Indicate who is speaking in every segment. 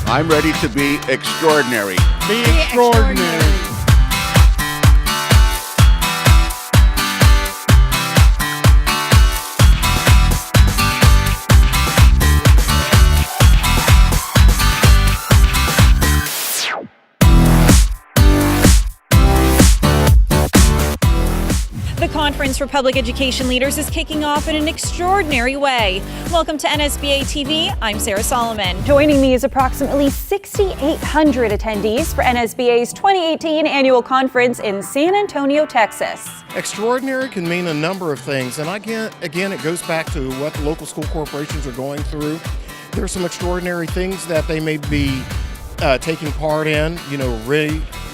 Speaker 1: I'm ready to be extraordinary.
Speaker 2: Be extraordinary.
Speaker 3: The Conference for Public Education Leaders is kicking off in an extraordinary way. Welcome to NSBA TV. I'm Sarah Solomon. Joining me is approximately 6,800 attendees for NSBA's 2018 Annual Conference in San Antonio, Texas.
Speaker 2: Extraordinary can mean a number of things, and again, it goes back to what the local school corporations are going through. There are some extraordinary things that they may be taking part in,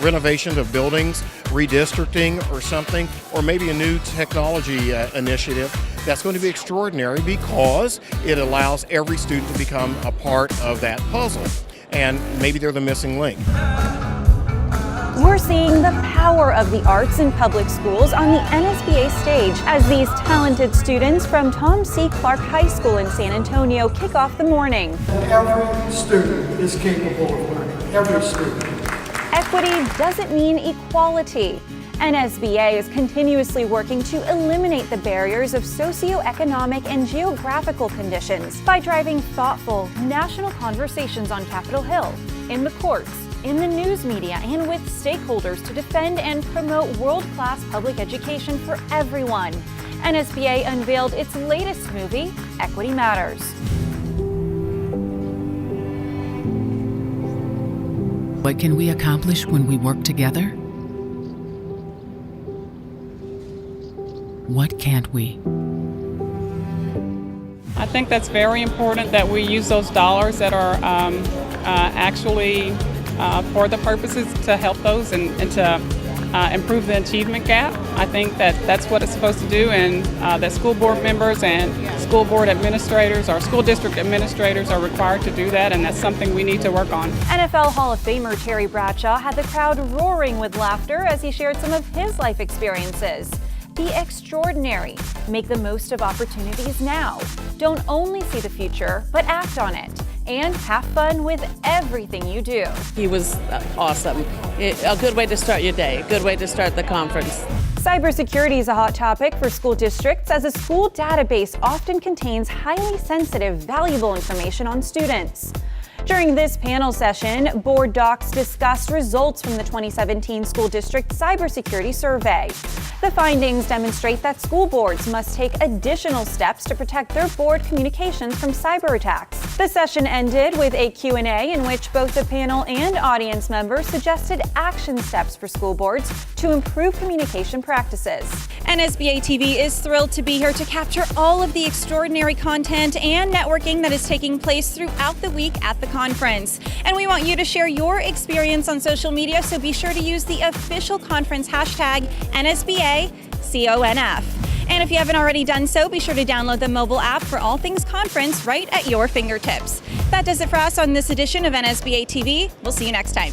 Speaker 2: renovation of buildings, redistricting or something, or maybe a new technology initiative that's going to be extraordinary because it allows every student to become a part of that puzzle, and maybe they're the missing link.
Speaker 3: We're seeing the power of the arts in public schools on the NSBA stage as these talented students from Tom C. Clark High School in San Antonio kick off the morning.
Speaker 4: Every student is capable of learning, every student.
Speaker 3: Equity doesn't mean equality. NSBA is continuously working to eliminate the barriers of socioeconomic and geographical conditions by driving thoughtful national conversations on Capitol Hill, in the courts, in the news media, and with stakeholders to defend and promote world-class public education for everyone. NSBA unveiled its latest movie, Equity Matters.
Speaker 5: What can we accomplish when we work together? What can't we?
Speaker 6: I think that's very important that we use those dollars that are actually for the purposes to help those and to improve the achievement gap. I think that's what it's supposed to do, and that school board members and school board administrators or school district administrators are required to do that, and that's something we need to work on.
Speaker 3: NFL Hall of Famer Terry Bradshaw had the crowd roaring with laughter as he shared some of his life experiences. Be extraordinary. Make the most of opportunities now. Don't only see the future, but act on it. And have fun with everything you do.
Speaker 7: He was awesome. A good way to start your day, a good way to start the conference.
Speaker 3: Cybersecurity is a hot topic for school districts as a school database often contains highly sensitive, valuable information on students. During this panel session, board docs discussed results from the 2017 School District Cybersecurity Survey. The findings demonstrate that school boards must take additional steps to protect their board communications from cyber attacks. The session ended with a Q&A in which both the panel and audience members suggested action steps for school boards to improve communication practices. NSBA TV is thrilled to be here to capture all of the extraordinary content and networking that is taking place throughout the week at the conference. And we want you to share your experience on social media, so be sure to use the official conference hashtag NSBACONF. And if you haven't already done so, be sure to download the mobile app for all things conference right at your fingertips. That does it for us on this edition of NSBA TV. We'll see you next time.